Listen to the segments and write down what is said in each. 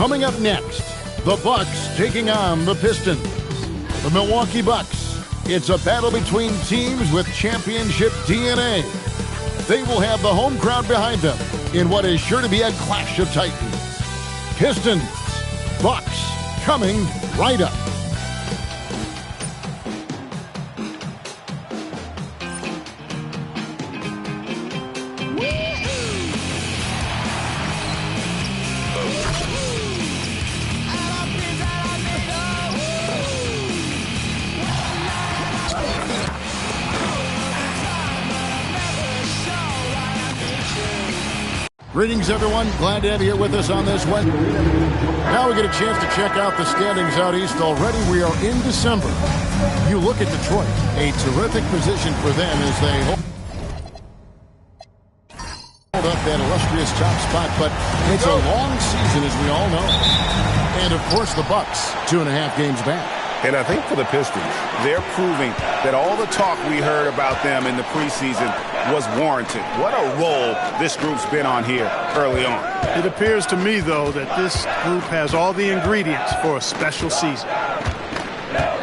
Coming up next, the Bucks taking on the Pistons. The Milwaukee Bucks. It's a battle between teams with championship DNA. They will have the home crowd behind them in what is sure to be a clash of titans. Pistons, Bucks, coming right up. Greetings, everyone. Glad to have you here with us on this one. Now we get a chance to check out the standings out east already. We are in December. You look at Detroit, a terrific position for them as they hold up that illustrious top spot, but it's a long season, as we all know. And, of course, the Bucks, 2.5 games back. And I think for the Pistons, they're proving that all the talk we heard about them in the preseason was warranted. What a role this group's been on here early on. It appears to me, though, that this group has all the ingredients for a special season.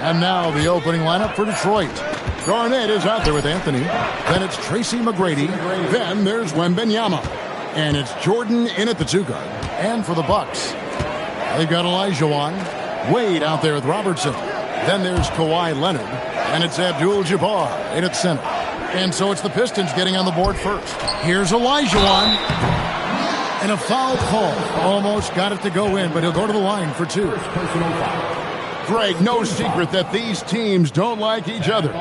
And now the opening lineup for Detroit. Garnett is out there with Anthony. Then it's Tracy McGrady. Then there's Wembanyama. And it's Jordan in at the 2 guard. And for the Bucks, they've got Olajuwon. Wade out there with Robertson. Then there's Kawhi Leonard. And it's Abdul-Jabbar in at center. And so it's the Pistons getting on the board first. Here's Olajuwon. And a foul call. Almost got it to go in, but he'll go to the line for 2. Greg, no secret that these teams don't like each other.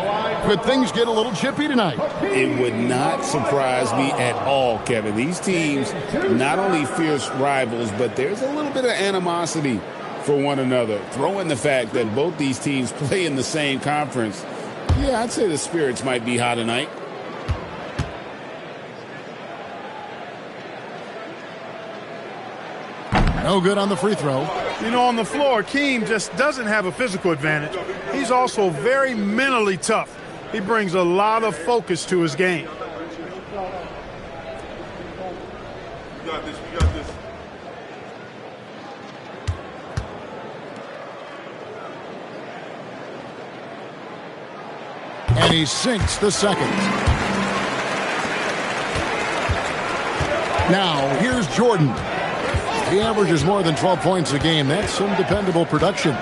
Could things get a little chippy tonight? It would not surprise me at all, Kevin. These teams, not only fierce rivals, but there's a little bit of animosity for one another. Throw in the fact that both these teams play in the same conference. Yeah, I'd say the spirits might be high tonight. No good on the free throw. You know, on the floor, Keem just doesn't have a physical advantage. He's also very mentally tough. He brings a lot of focus to his game. You got this. You got this. And he sinks the second. Now, here's Jordan. He averages more than 12 points a game. That's some dependable production.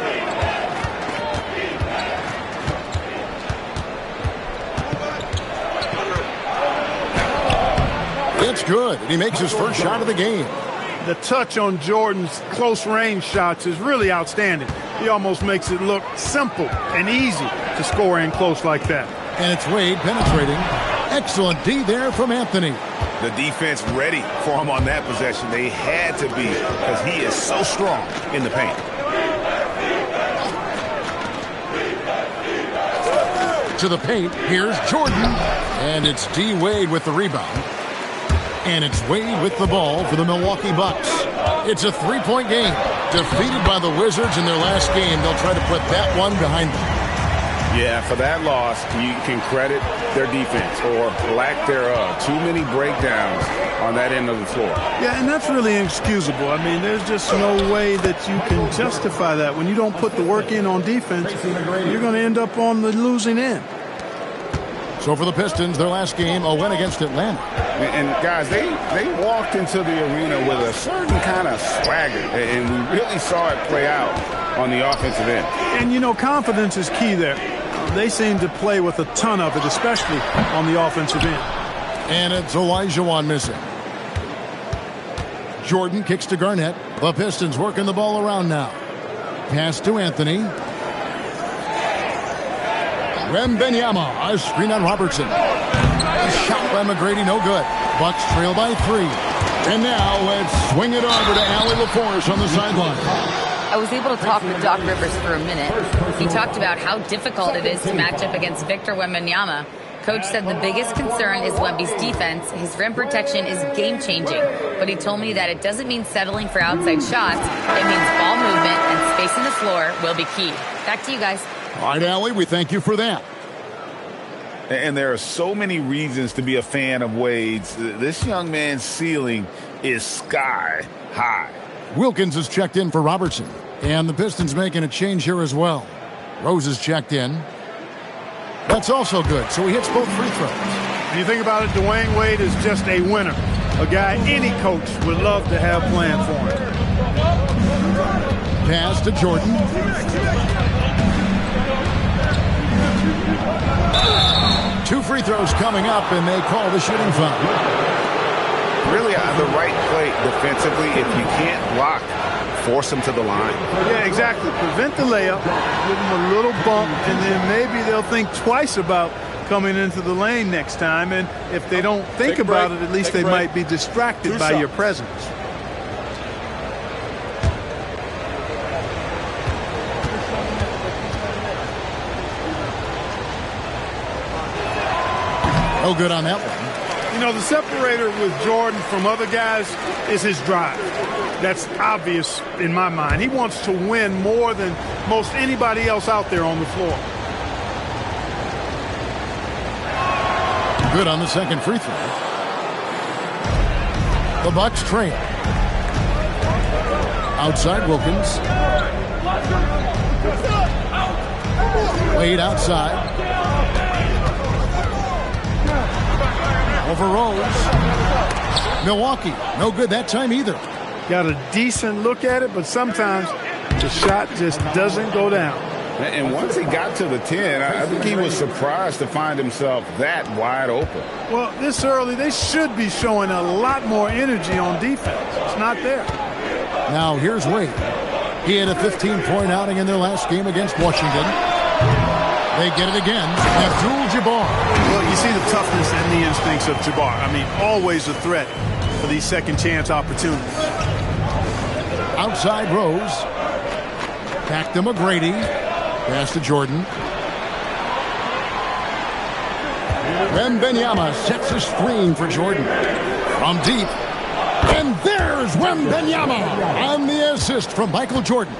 It's good. And he makes his first shot of the game. The touch on Jordan's close-range shots is really outstanding. He almost makes it look simple and easy to score in close like that. And it's Wade penetrating. Excellent D there from Anthony. The defense ready for him on that possession. They had to be because he is so strong in the paint. To the paint, here's Jordan. And it's D. Wade with the rebound. And it's Wade with the ball for the Milwaukee Bucks. It's a 3-point game. Defeated by the Wizards in their last game, they'll try to put that one behind them. Yeah, for that loss, you can credit their defense or lack thereof. Too many breakdowns on that end of the floor. Yeah, and that's really inexcusable. I mean, there's just no way that you can justify that. When you don't put the work in on defense, you're going to end up on the losing end. So for the Pistons, their last game, a win against Atlanta. And guys, they walked into the arena with a certain kind of swagger, and we really saw it play out on the offensive end. And, you know, confidence is key there. They seem to play with a ton of it, especially on the offensive end. And it's Olajuwon missing. Jordan kicks to Garnett. The Pistons working the ball around now. Pass to Anthony. Wembanyama, a screen on Robertson. A shot by McGrady, no good. Bucks trail by 3. And now let's swing it over to Allie LaForce on the sideline. I was able to talk with Doc Rivers for a minute. He talked about how difficult it is to match up against Victor Wembanyama. Coach said the biggest concern is Wemby's defense. His rim protection is game-changing. But he told me that it doesn't mean settling for outside shots. It means ball movement and spacing the floor will be key. Back to you guys. All right, Allie, we thank you for that. And there are so many reasons to be a fan of Wade's. This young man's ceiling is sky high. Wilkins is checked in for Robertson. And the Pistons making a change here as well. Rose is checked in. That's also good, so he hits both free throws. When you think about it, Dwayne Wade is just a winner. A guy any coach would love to have playing for him. Pass to Jordan. Two free throws coming up, and they call the shooting foul. Really the right play defensively. If you can't block, force them to the line. Yeah, exactly. Prevent the layup, give them a little bump, and then maybe they'll think twice about coming into the lane next time. And if they don't think about it, at least they might be distracted by your presence. No good on that one. You know, the separator with Jordan from other guys is his drive. That's obvious in my mind. He wants to win more than most anybody else out there on the floor. Good on the second free throw. The Bucks trail. Outside Wilkins. Wade outside. Over Rose. Milwaukee, no good that time either. Got a decent look at it, but sometimes the shot just doesn't go down. And once he got to the 10, I think he was surprised to find himself that wide open. Well, this early, they should be showing a lot more energy on defense. It's not there. Now here's Wade. He had a 15-point outing in their last game against Washington. They get it again. Abdul-Jabbar. Well, you see the toughness and the instincts of Jabbar. I mean, always a threat for these second-chance opportunities. Outside Rose. Back to McGrady. Pass to Jordan. Wembanyama sets a screen for Jordan. From deep. And there's Wembanyama on the assist from Michael Jordan.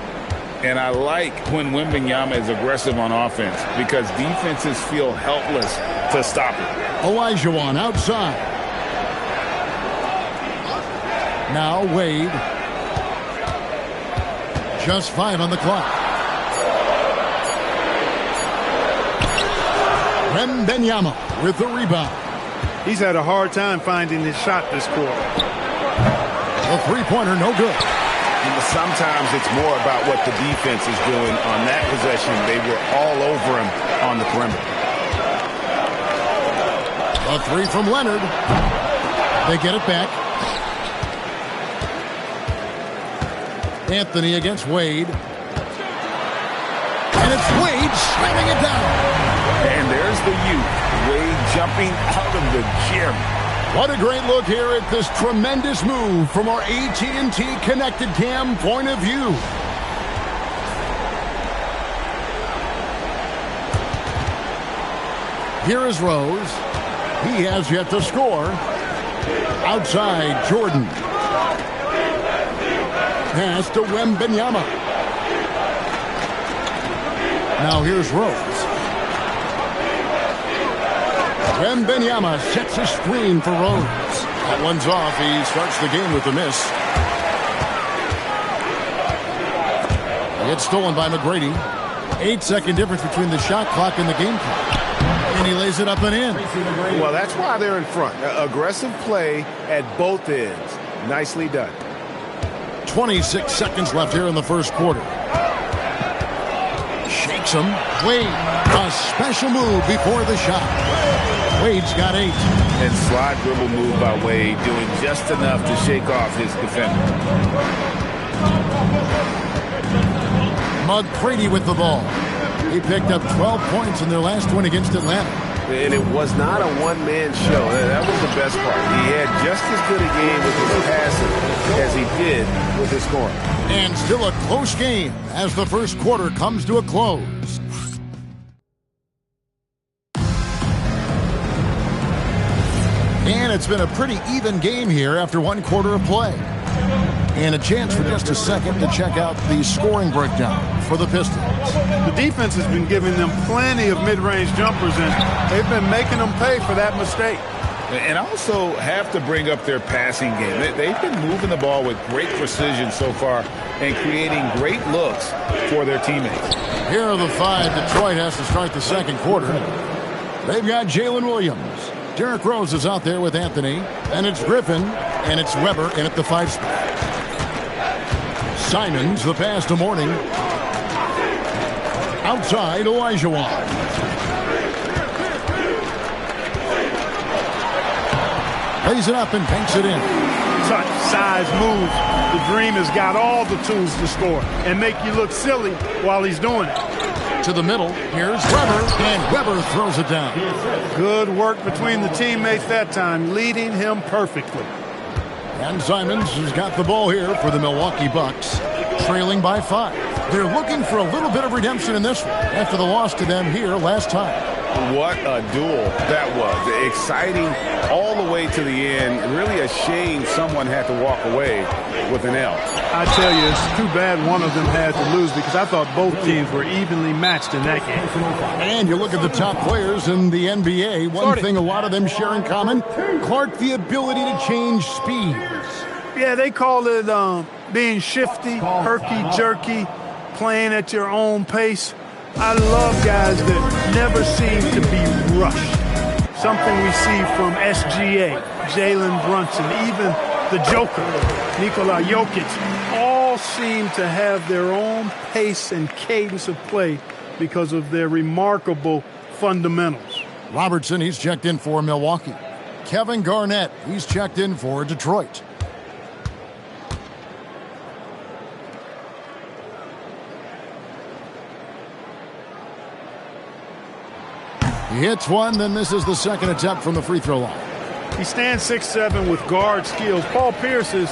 And I like when Wembanyama is aggressive on offense because defenses feel helpless to stop it. Olajuwon outside. Now Wade. Just 5 on the clock. Wembanyama with the rebound. He's had a hard time finding his shot this quarter. The three-pointer no good. Sometimes it's more about what the defense is doing on that possession. They were all over him on the perimeter. A three from Leonard. They get it back. Anthony against Wade. And it's Wade slamming it down. And there's the youth. Wade jumping out of the gym. What a great look here at this tremendous move from our AT&T Connected Cam point of view. Here is Rose. He has yet to score. Outside, Jordan. Pass to Wembanyama. Now here's Rose. Wembanyama sets a screen for Rose. That one's off. He starts the game with a miss. It's stolen by McGrady. 8-second difference between the shot clock and the game clock. And he lays it up and in. Well, that's why they're in front. Aggressive play at both ends. Nicely done. 26 seconds left here in the first quarter. Shakes him. Wade, a special move before the shot. Wade's got 8. And slide dribble move by Wade, doing just enough to shake off his defender. McGrady with the ball. He picked up 12 points in their last win against Atlanta. And it was not a one-man show. That was the best part. He had just as good a game with his passing as he did with his scoring. And still a close game as the first quarter comes to a close. And it's been a pretty even game here after one quarter of play. And a chance for just a second to check out the scoring breakdown for the Pistons. The defense has been giving them plenty of mid-range jumpers, and they've been making them pay for that mistake. And also have to bring up their passing game. They've been moving the ball with great precision so far and creating great looks for their teammates. Here are the 5 Detroit has to start the second quarter. They've got Jalen Williams. Derrick Rose is out there with Anthony. And it's Griffin. And it's Weber in at the 5 spot. Simons, the pass to Mourning. Outside, Olajuwon. Lays it up and banks it in. Touch, size, moves. The Dream has got all the tools to score and make you look silly while he's doing it. To the middle, here's Weber, and Weber throws it down. Good work between the teammates that time, leading him perfectly. And Simons has got the ball here for the Milwaukee Bucks, trailing by 5. They're looking for a little bit of redemption in this one after the loss to them here last time. What a duel that was. Exciting all the way to the end. Really a shame someone had to walk away with an L. I tell you, it's too bad one of them had to lose because I thought both teams were evenly matched in that game. And you look at the top players in the NBA, one thing a lot of them share in common, Clark, the ability to change speeds. Yeah, they call it being shifty, herky-jerky, playing at your own pace. I love guys that never seem to be rushed. Something we see from SGA, Jalen Brunson, even the Joker, Nikola Jokic, all seem to have their own pace and cadence of play because of their remarkable fundamentals. Robertson, he's checked in for Milwaukee. Kevin Garnett, he's checked in for Detroit. He hits one, then misses the second attempt from the free throw line. He stands 6'7" with guard skills. Paul Pierce is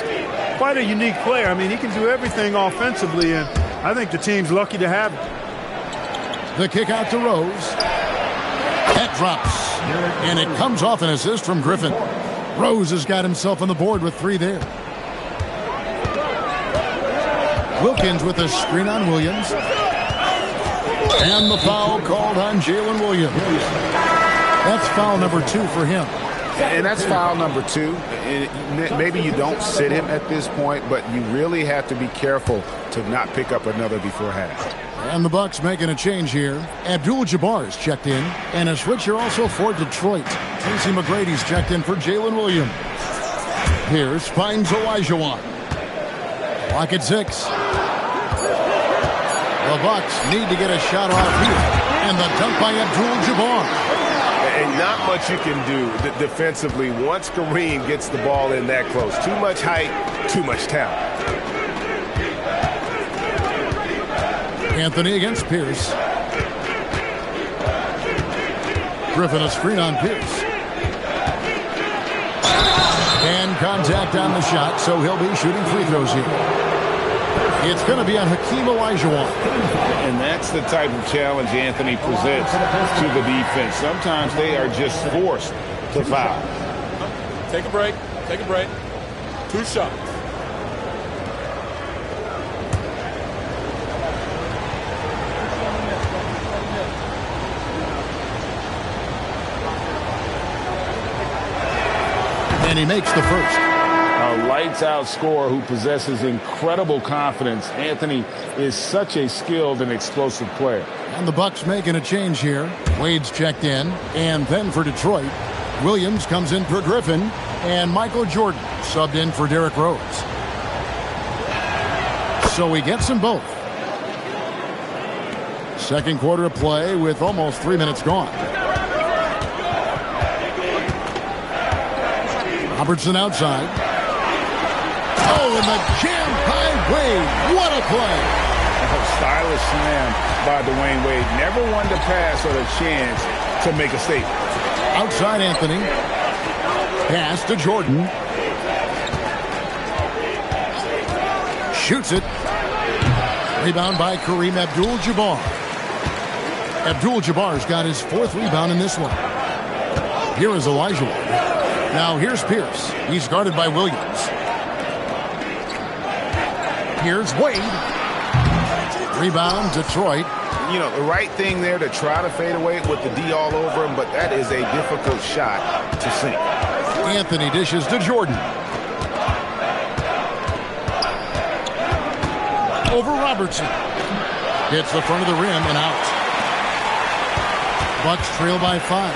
quite a unique player. I mean, he can do everything offensively, and I think the team's lucky to have him. The kick out to Rose. That drops, and it comes off an assist from Griffin. Rose has got himself on the board with 3 there. Wilkins with a screen on Williams. And the foul called on Jalen Williams. That's foul number 2 for him. And that's foul number 2. Maybe you don't sit him at this point, but you really have to be careful to not pick up another before half. And the Bucks making a change here. Abdul-Jabbar is checked in. And a switcher also for Detroit. Tracy McGrady's checked in for Jalen Williams. Pierce finds Olajuwon. Clock at 6. The Bucks need to get a shot off here. And the dunk by Abdul-Jabbar. And not much you can do defensively once Kareem gets the ball in that close. Too much height, too much talent. Anthony against Pierce. Griffin a screen on Pierce. And contact on the shot, so he'll be shooting free throws here. It's going to be on Hakeem Olajuwon. And that's the type of challenge Anthony presents to the defense. Sometimes they are just forced to foul. Take a break. Take a break. 2 shots. And he makes the first. A lights-out scorer who possesses incredible confidence. Anthony is such a skilled and explosive player. And the Bucks making a change here. Wade's checked in. And then for Detroit, Williams comes in for Griffin. And Michael Jordan subbed in for Derrick Rose. So he gets them both. Second quarter of play with almost 3 minutes gone. Robertson outside. Oh, and the jam by Wade. What a play. Stylish slam by Dwayne Wade. Never one to pass or a chance to make a statement. Outside Anthony. Pass to Jordan. Shoots it. Rebound by Kareem Abdul-Jabbar. Abdul-Jabbar's got his 4th rebound in this one. Here is Olajuwon. Now here's Pierce. He's guarded by Williams. Here's Wade. Rebound, Detroit. You know, the right thing there to try to fade away with the D all over him, but that is a difficult shot to sink. Anthony dishes to Jordan. Over Robertson. Hits the front of the rim and out. Bucks trail by 5.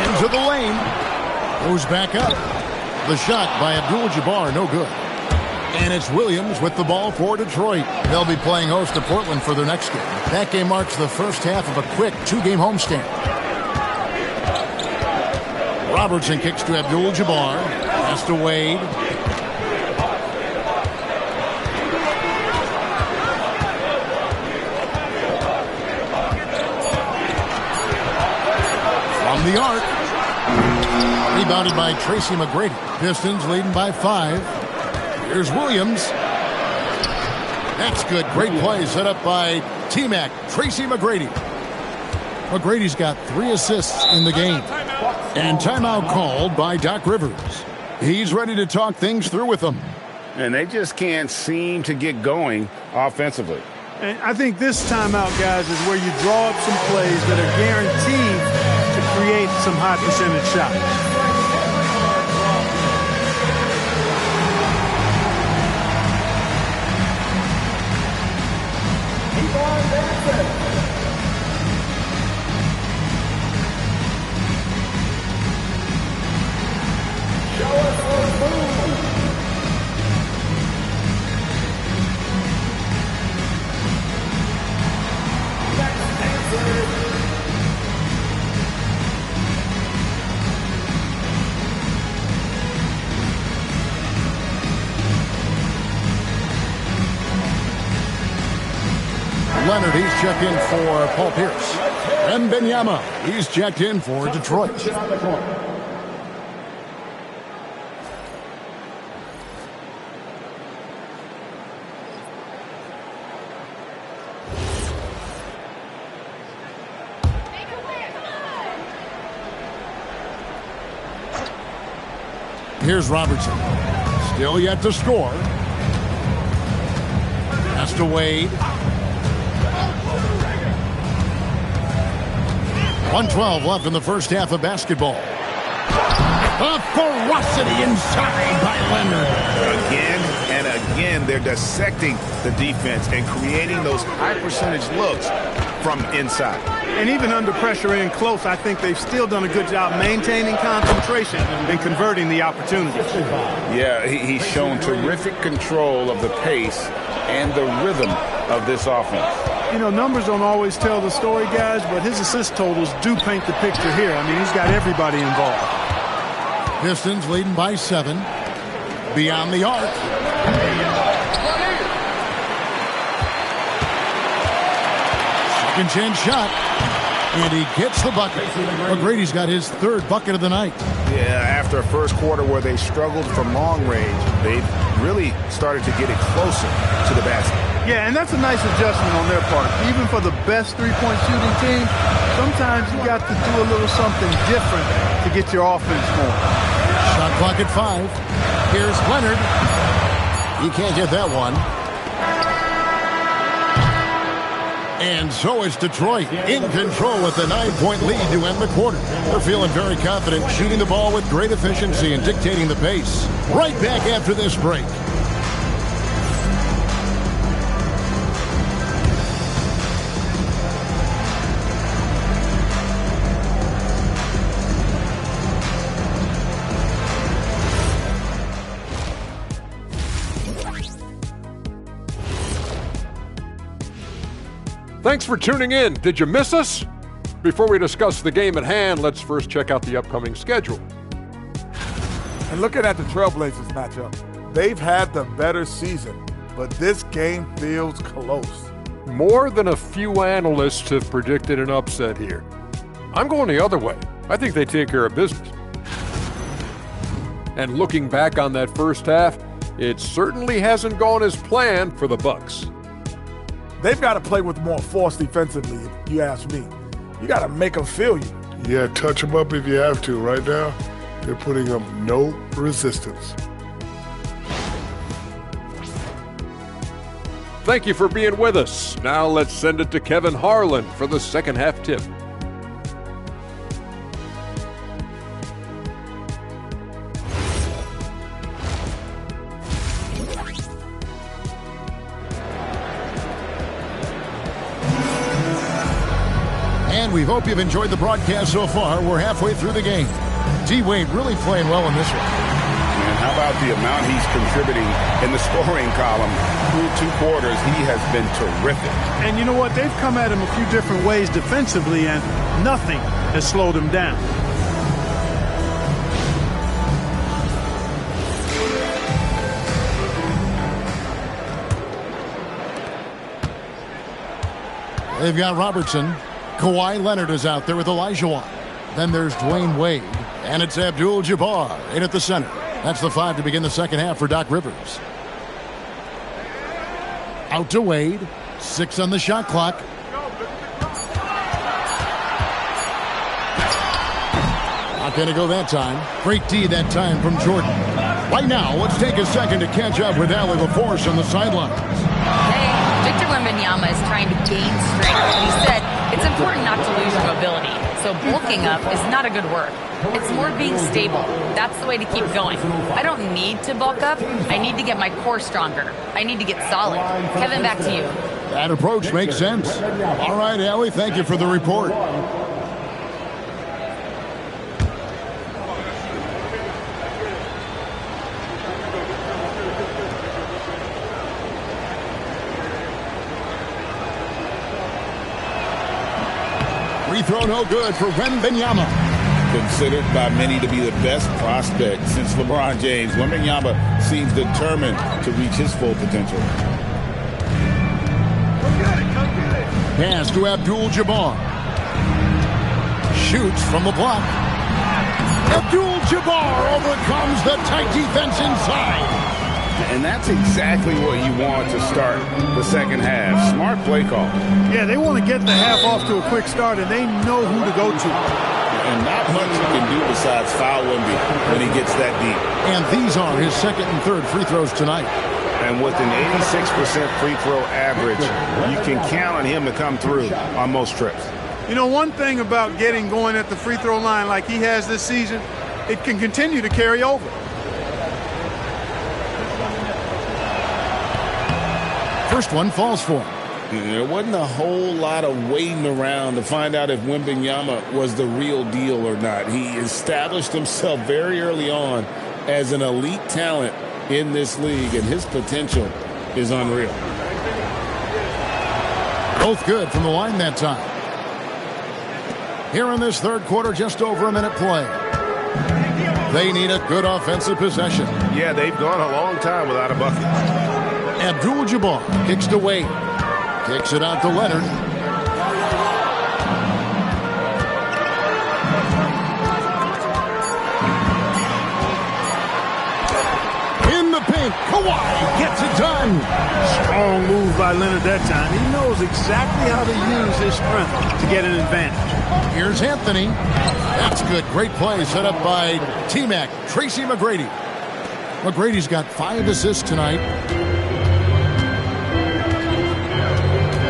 Into the lane. Goes back up. The shot by Abdul-Jabbar, no good. And it's Williams with the ball for Detroit. They'll be playing host to Portland for their next game. That game marks the first half of a quick 2-game homestand. Robertson kicks to Abdul-Jabbar. Pass to Wade. From the arc. Rebounded by Tracy McGrady. Pistons leading by 5. Here's Williams. That's good. Great play set up by T-Mac, Tracy McGrady. McGrady's got 3 assists in the game. And timeout called by Doc Rivers. He's ready to talk things through with them. And they just can't seem to get going offensively. And I think this timeout, guys, is where you draw up some plays that are guaranteed to create some high percentage shots. Leonard, he's checked in for Paul Pierce. Wembanyama, he's checked in for Detroit. Here's Robertson. Still yet to score. Pass to Wade. 1:12 left in the first half of basketball. A ferocity inside by Leonard. Again and again, they're dissecting the defense and creating those high percentage looks from inside. And even under pressure in close, I think they've still done a good job maintaining concentration and converting the opportunities. Yeah, he's shown terrific control of the pace and the rhythm of this offense. You know, numbers don't always tell the story, guys, but his assist totals do paint the picture here. I mean, he's got everybody involved. Pistons leading by 7. Beyond the arc. Second chance shot. And he gets the bucket. McGrady's got his 3rd bucket of the night. Yeah, after a first quarter where they struggled from long range, they really started to get it closer to the basket. Yeah, and that's a nice adjustment on their part. Even for the best three-point shooting team, sometimes you got to do a little something different to get your offense going. Shot clock at 5. Here's Leonard. He can't get that one. And so it's Detroit in control with the 9-point lead to end the quarter. They're feeling very confident, shooting the ball with great efficiency and dictating the pace. Right back after this break. Thanks for tuning in. Did you miss us? Before we discuss the game at hand, let's first check out the upcoming schedule. And looking at the Trailblazers matchup, they've had the better season, but this game feels close. More than a few analysts have predicted an upset here. I'm going the other way. I think they take care of business. And looking back on that first half, it certainly hasn't gone as planned for the Bucks. They've got to play with more force defensively, if you ask me. You got to make them feel you. Yeah, touch them up if you have to. Right now, they're putting up no resistance. Thank you for being with us. Now let's send it to Kevin Harlan for the second half tip. And we hope you've enjoyed the broadcast so far. We're halfway through the game. D-Wade really playing well in this one. And how about the amount he's contributing in the scoring column through 2 quarters? He has been terrific. And you know what? They've come at him a few different ways defensively, and nothing has slowed him down. They've got Robertson. Kawhi Leonard is out there with Olajuwon. Then there's Dwayne Wade. And it's Abdul-Jabbar in at the center. That's the 5 to begin the second half for Doc Rivers. Out to Wade. 6 on the shot clock. Not going to go that time. Great D that time from Jordan. Right now, let's take a second to catch up with Allie LaForce on the sidelines. Hey, Victor Wembanyama is trying to gain strength, and he said it's important not to lose your mobility. So bulking up is not a good word. It's more being stable. That's the way to keep going. I don't need to bulk up. I need to get my core stronger. I need to get solid. Kevin, back to you. That approach makes sense. All right, Allie, thank you for the report. Free throw no good for Wembanyama. Considered by many to be the best prospect since LeBron James, Wembanyama seems determined to reach his full potential. Pass to Abdul-Jabbar. Shoots from the block. Abdul-Jabbar overcomes the tight defense inside. And that's exactly what you want to start the second half. Smart play call. Yeah, they want to get the half off to a quick start, and they know who to go to. And not much you can do besides foul Wemby when he gets that deep. And these are his second and third free throws tonight. And with an 86% free throw average, you can count on him to come through on most trips. You know, one thing about getting going at the free throw line like he has this season, it can continue to carry over. First one falls for him. There wasn't a whole lot of waiting around to find out if Wembanyama was the real deal or not. He established himself very early on as an elite talent in this league, and his potential is unreal. Both good from the line that time. Here in this third quarter, just over a minute play. They need a good offensive possession. Yeah, they've gone a long time without a bucket. Abdul-Jabbar kicks to Wade. Kicks it out to Leonard. In the paint, Kawhi gets it done. Strong move by Leonard that time. He knows exactly how to use his strength to get an advantage. Here's Anthony. That's good. Great play set up by T-Mac, Tracy McGrady. McGrady's got 5 assists tonight.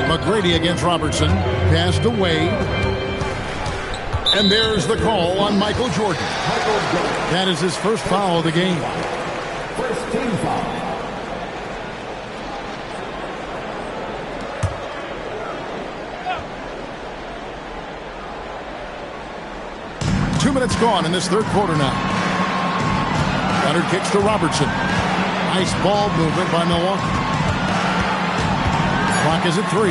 McGrady against Robertson. Pass to Wade. And there's the call on Michael Jordan. That is his first foul of the game. First team foul. 2 minutes gone in this third quarter now. Leonard kicks to Robertson. Nice ball movement by Milwaukee. Clock is at 3.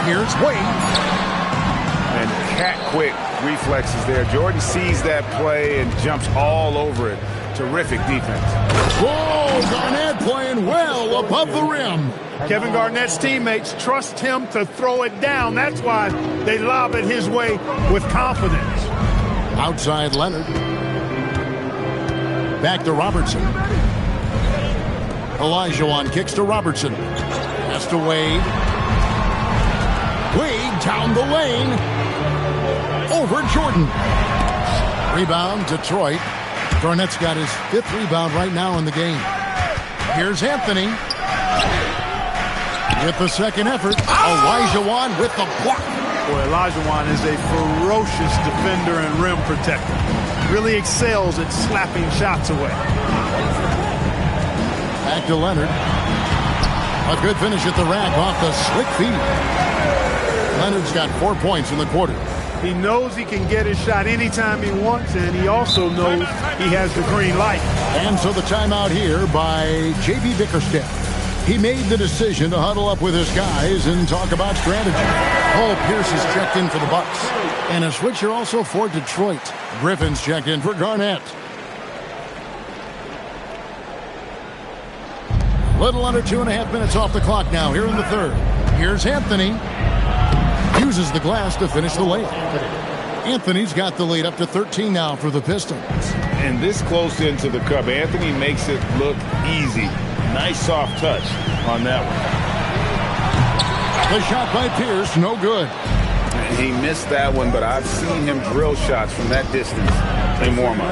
Here's Wade. And cat-quick reflexes there. Jordan sees that play and jumps all over it. Terrific defense. Whoa, Garnett playing well above the rim. Kevin Garnett's teammates trust him to throw it down. That's why they lob it his way with confidence. Outside Leonard. Back to Robertson. Olajuwon kicks to Robertson. Pass to Wade. Wade down the lane. Over Jordan. Rebound, Detroit. Garnett's got his 5th rebound right now in the game. Here's Anthony. With the second effort, Olajuwon with the block. Boy, Olajuwon is a ferocious defender and rim protector. Really excels at slapping shots away. Back to Leonard. A good finish at the rack off the slick feed. Leonard's got 4 points in the quarter. He knows he can get his shot anytime he wants, and he also knows he has the green light. And so the timeout here by J.B. Bickerstaff. He made the decision to huddle up with his guys and talk about strategy. Paul Pierce is checked in for the Bucks. And a switcher also for Detroit. Griffin's checked in for Garnett. Little under 2.5 minutes off the clock now here in the third. Here's Anthony. Uses the glass to finish the layup. Anthony's got the lead up to 13 now for the Pistons. And this close into the cup, Anthony makes it look easy. Nice soft touch on that one. The shot by Pierce, no good. He missed that one, but I've seen him drill shots from that distance in warm-up.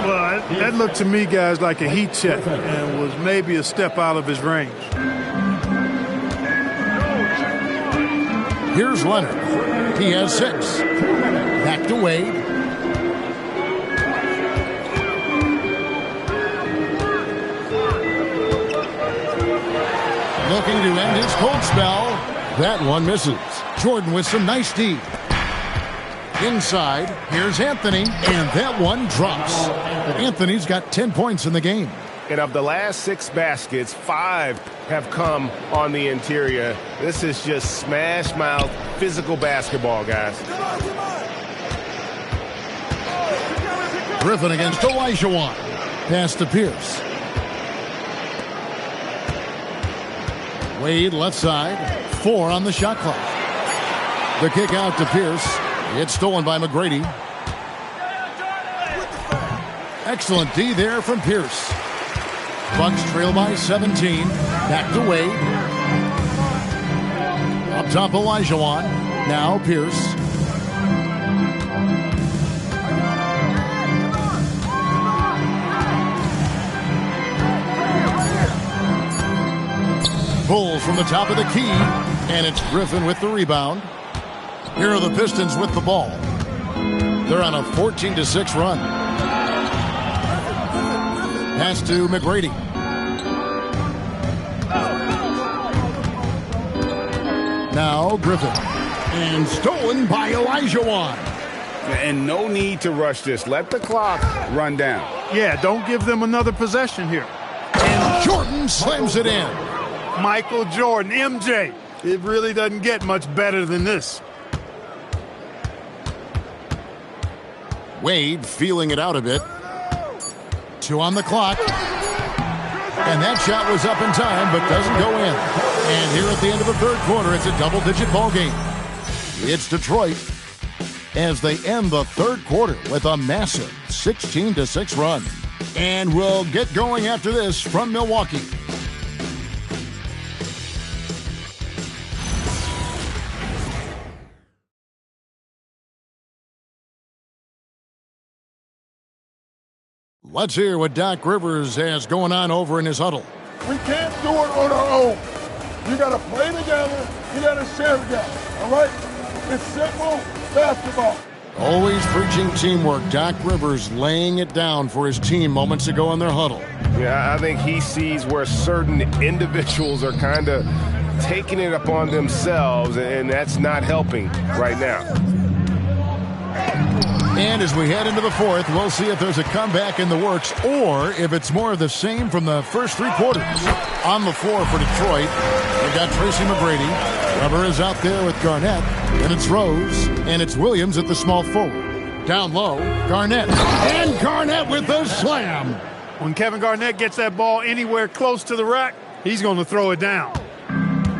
Well, that looked to me, guys, like a heat check and was maybe a step out of his range. Here's Leonard. He has 6. Back to Wade. Looking to end his cold spell. That one misses. Jordan with some nice D. Inside, here's Anthony, and that one drops. Anthony's got 10 points in the game. And of the last 6 baskets, 5 have come on the interior. This is just smash-mouth physical basketball, guys. Griffin against Olajuwon. Pass to Pierce. Wade left side. 4 on the shot clock. The kick out to Pierce. It's stolen by McGrady. Excellent D there from Pierce. Bucks trail by 17. Back to Wade. Up top, Olajuwon. Now Pierce. Bulls from the top of the key. And it's Griffin with the rebound. Here are the Pistons with the ball. They're on a 14-6 run. Pass to McGrady. Now Griffin. And stolen by Olajuwon. And no need to rush this. Let the clock run down. Yeah, don't give them another possession here. And Jordan slams it in. Michael Jordan, MJ. It really doesn't get much better than this. Wade feeling it out a bit. 2 on the clock. And that shot was up in time, but doesn't go in. And here at the end of the third quarter, it's a double-digit ball game. It's Detroit as they end the third quarter with a massive 16-6 run. And we'll get going after this from Milwaukee. Let's hear what Doc Rivers has going on over in his huddle. We can't do it on our own. You got to play together. You got to share together. All right? It's simple basketball. Always preaching teamwork. Doc Rivers laying it down for his team moments ago in their huddle. Yeah, I think he sees where certain individuals are kind of taking it upon themselves, and that's not helping right now. And as we head into the fourth, we'll see if there's a comeback in the works or if it's more of the same from the first 3 quarters. On the floor for Detroit, they've got Tracy McGrady. Weber is out there with Garnett. And it's Rose. And it's Williams at the small forward. Down low, Garnett. And Garnett with the slam. When Kevin Garnett gets that ball anywhere close to the rack, he's going to throw it down.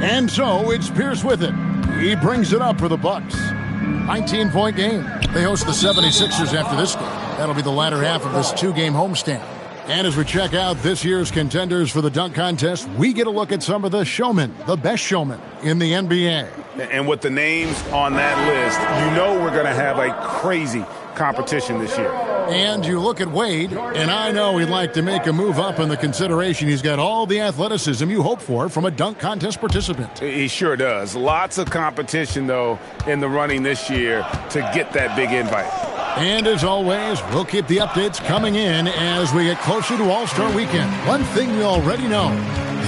And so it's Pierce with it. He brings it up for the Bucks. 19-point game. They host the 76ers after this game. That'll be the latter half of this 2-game homestand. And as we check out this year's contenders for the dunk contest, we get a look at some of the showmen, the best showmen in the NBA. And with the names on that list, you know we're going to have a crazy competition this year. And you look at Wade, and I know he'd like to make a move up in the consideration. He's got all the athleticism you hope for from a dunk contest participant. He sure does. Lots of competition, though, in the running this year to get that big invite. And as always, we'll keep the updates coming in as we get closer to All-Star Weekend. One thing we already know,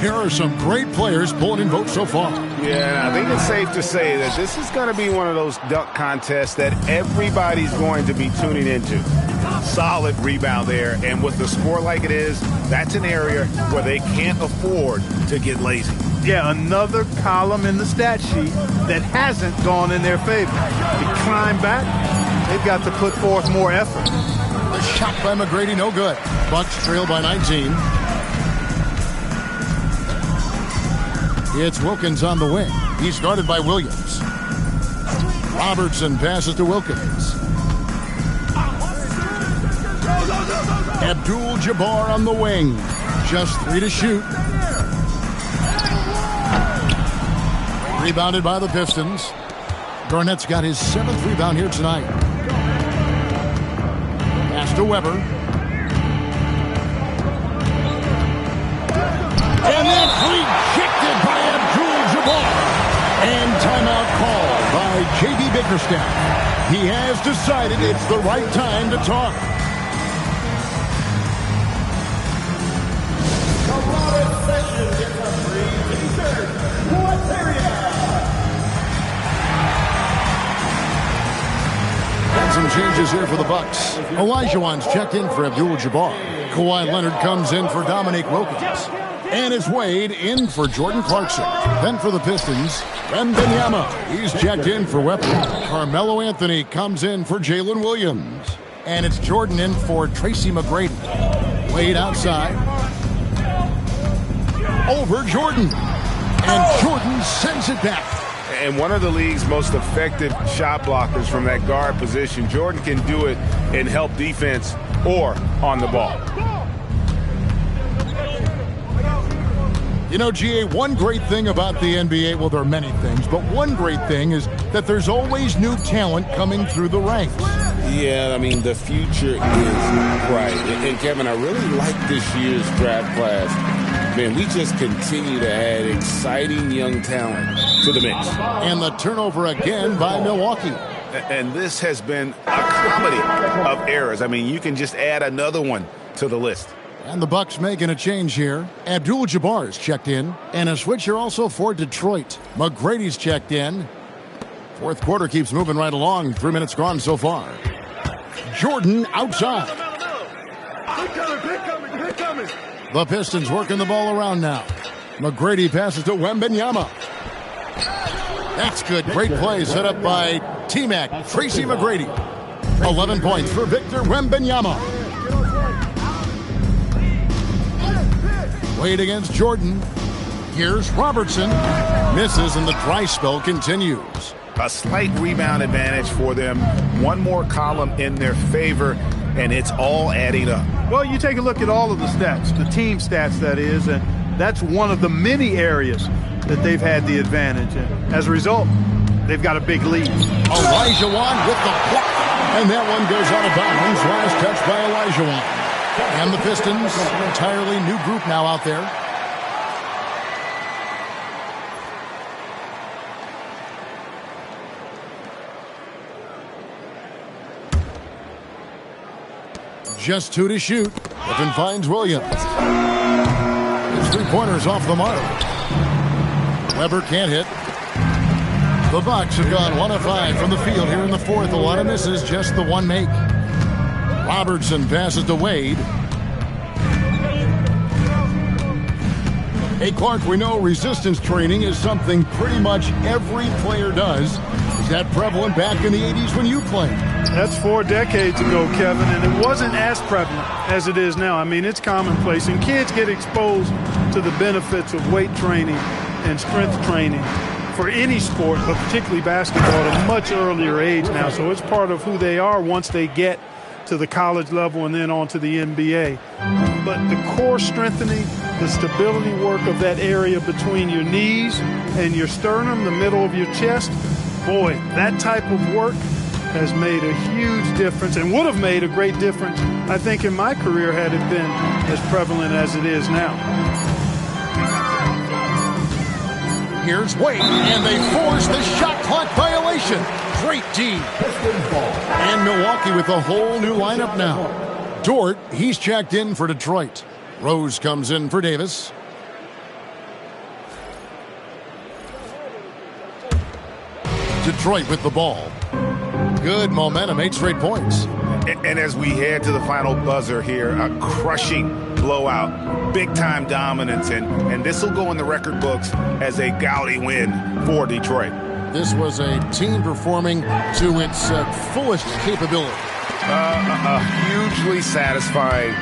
there are some great players pulling in votes so far. Yeah, I think it's safe to say that this is going to be one of those dunk contests that everybody's going to be tuning into. Solid rebound there, and with the score like it is, that's an area where they can't afford to get lazy. Yeah, another column in the stat sheet that hasn't gone in their favor. They climb back, they've got to put forth more effort. The shot by McGrady, no good. Bucks trail by 19. It's Wilkins on the wing. He's guarded by Williams. Robertson passes to Wilkins. Abdul-Jabbar on the wing. Just 3 to shoot. Rebounded by the Pistons. Garnett's got his 7th rebound here tonight. Pass to Weber. And that's rejected by Abdul-Jabbar. And timeout called by J.B. Bickerstaff. He has decided it's the right time to talk. And some changes here for the Bucks. Olajuwon's checked in for Abdul-Jabbar. Kawhi Leonard comes in for Dominique Wilkins. And it's Wade in for Jordan Clarkson. Then for the Pistons, Wembanyama. He's checked in for Weber. Carmelo Anthony comes in for Jalen Williams. And it's Jordan in for Tracy McGrady. Wade outside. Over Jordan. And Jordan sends it back. And one of the league's most effective shot blockers from that guard position. Jordan can do it and help defense or on the ball. You know, GA, one great thing about the NBA, well, there are many things, but one great thing is that there's always new talent coming through the ranks. Yeah, I mean, the future is bright. And Kevin, I really like this year's draft class. Man, we just continue to add exciting young talent to the mix. And the turnover again by Milwaukee. And this has been a comedy of errors. I mean, you can just add another one to the list. And the Bucks making a change here. Abdul-Jabbar is checked in. And a switch here also for Detroit. McGrady's checked in. Fourth quarter keeps moving right along. 3 minutes gone so far. Jordan outside. The Pistons working the ball around now. McGrady passes to Wembanyama. That's good. Great play set up by T-Mac, Tracy McGrady. 11 points for Victor Wembanyama. Wade against Jordan. Here's Robertson. Misses and the dry spell continues. A slight rebound advantage for them. One more column in their favor, and it's all adding up. Well, you take a look at all of the stats, the team stats that is, and that's one of the many areas that they've had the advantage. And as a result, they've got a big lead. Olajuwon with the block. And that one goes out of bounds. Last touch by Olajuwon. And the Pistons, an entirely new group now out there. Just 2 to shoot. Griffin finds Williams. His three-pointer's off the mark. Weber can't hit. The Bucks have gone 1 of 5 from the field here in the fourth. A lot of misses, just the one make. Robertson passes to Wade. Hey, Clark, we know resistance training is something pretty much every player does. Is that prevalent back in the 80s when you played? That's 4 decades ago, Kevin, and it wasn't as prevalent as it is now. I mean, it's commonplace, and kids get exposed to the benefits of weight training and strength training for any sport, but particularly basketball, at a much earlier age now. So it's part of who they are once they get to the college level and then on to the NBA. But the core strengthening, the stability work of that area between your knees and your sternum, the middle of your chest, boy, that type of work has made a huge difference and would have made a great difference, I think, in my career had it been as prevalent as it is now. Here's Wade, and they force the shot clock violation. Great D. And Milwaukee with a whole new lineup now. Dort, he's checked in for Detroit. Rose comes in for Davis. Detroit with the ball. Good momentum, 8 straight points. And as we head to the final buzzer here, a crushing blowout, big-time dominance, and this will go in the record books as a gaudy win for Detroit. This was a team performing to its fullest capability. A hugely satisfying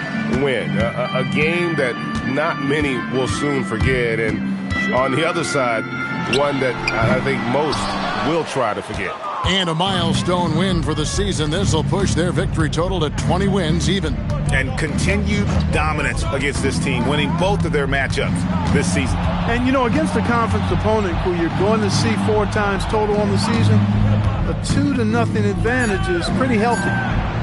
win, a game that not many will soon forget, and on the other side, one that I think most will try to forget. And a milestone win for the season. This will push their victory total to 20 wins even. And continued dominance against this team, winning both of their matchups this season. And, you know, against a conference opponent who you're going to see 4 times total on the season, a 2-0 advantage is pretty healthy.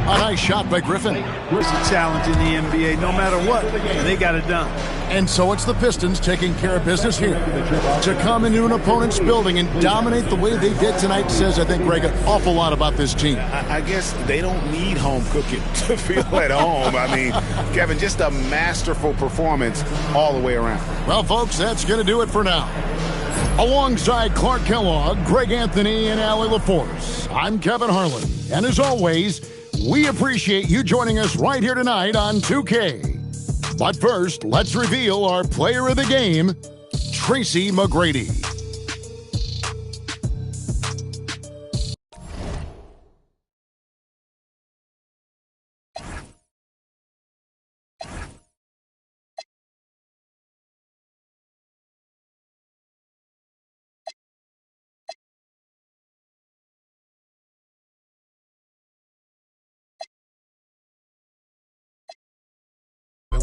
A nice shot by Griffin. It's a challenge in the NBA, no matter what, and they got it done. And so it's the Pistons taking care of business here. To come into an opponent's building and dominate the way they did tonight says, I think, Greg, an awful lot about this team. I guess they don't need home cooking to feel at home. I mean, Kevin, just a masterful performance all the way around. Well, folks, that's going to do it for now. Alongside Clark Kellogg, Greg Anthony, and Allie LaForce, I'm Kevin Harlan. And as always, we appreciate you joining us right here tonight on 2K. But first, let's reveal our player of the game, Tracy McGrady.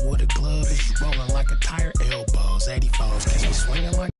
With a glove, is you rolling like a tire elbows. 80 foes, catch me swinging like